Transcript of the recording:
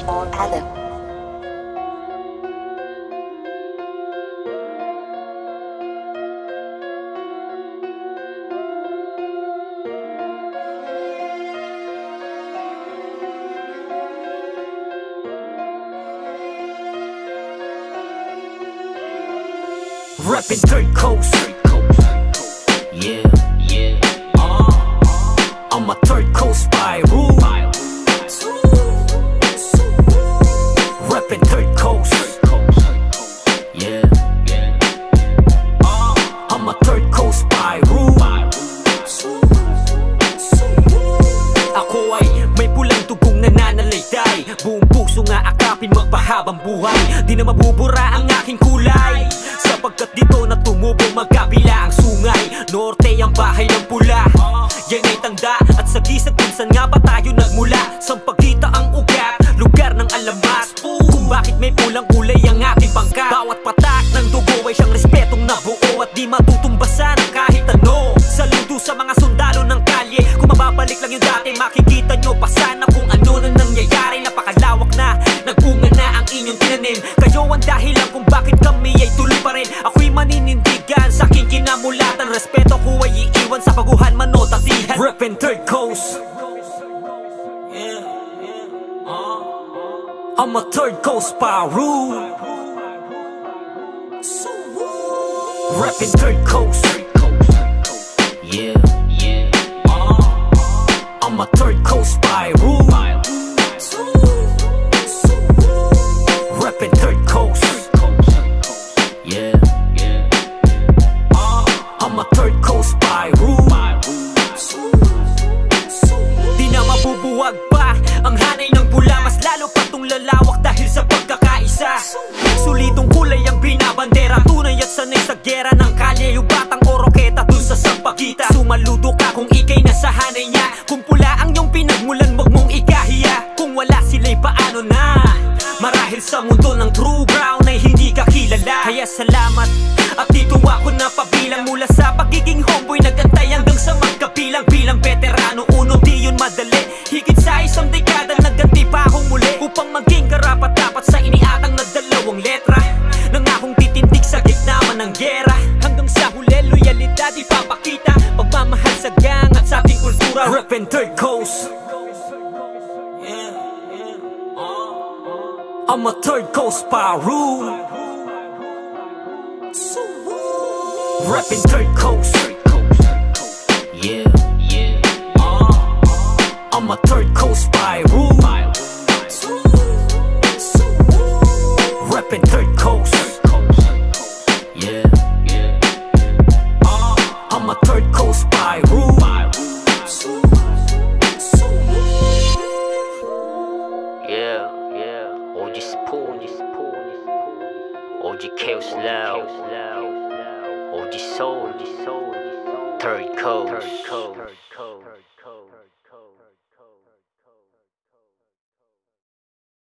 on Adam. Reppin' third coast. Yeah, yeah. I'm a third coast Pyro. Reppin' third coast. Yeah, I'm a third coast Pyro. Ako ay may pulang tugong nananalaytay. Buong puso nga akapin magpahabang buhay. Di na mabubura ang aking kulay, sapagkat dito na tumubo magkabila ang sungay. Norte ang bahay ng pula, yan ay tanda at sagisag minsan nga pa tayo nagmula. Sampagita ang ugat, lugar ng alamat, kung bakit may pulang kulay ang ating pangkat. Bawat patak ng dugo ay siyang respetong nabuo at di matutumbasan ng kahit ano. Saludo sa mga sundalo ng kalye, kung mababalik lang yung dati makikita nyo pa sana kung ano na nangyayari. Napakalawak na, nagbunga na ang inyong tinanim. Kayo ang dahilan kung bakit kami ay tuloy pa rin. Ako'y maninindigan sa aking kinamulatan. Respeto ko ay iiwan sa baguhan manotatihan. Reppin' third coast. I'm a third coast Pyro. Reppin' third coast. Yeah, yeah. I'm a third coast Pyro. Reppin' third coast. Yeah, yeah. I'm a third coast Pyro. Di na mabubuwag pa ang hanay ng pula, mas lalo pa tong lalawak dahil sa pagkakaisa. Sulitong kulay ang binabandera, tunay at sanay sa gera ng kalye. Yung batang oroketa dun sa sampagita. Sumaludo ka kung ikay nasa hanay niya. Kung pula ang iyong pinagmulan, wag mong ikahiya. Kung wala sila'y paano na? Marahil sa mundo ng true brown ay hindi ka kilala. Kaya salamat at dito ako napabilang. Mula sa pagiging homeboy nagantay hanggang sa magkabilang. Bilang veterano, uno di yun madali. Higit sa isang dekada nagganti pa akong muli, upang maging karapat-dapat sa iniatang na dalawang letra. Nang akong titindig sa gitna man ng gera. Hanggang sa huli, loyalidad ipapakita. Pagmamahal sa gang at sa ating kultura. Reppin' third coast. I'm a third coast Pyro. Reppin' third coast. Yeah, yeah. I'm a third coast Pyro. Reppin' third coast. Yeah, yeah. I'm a third coast Pyro. Yeah, yeah. OG Spoon, OG Chaos Loud, OG Soul, Third Coast.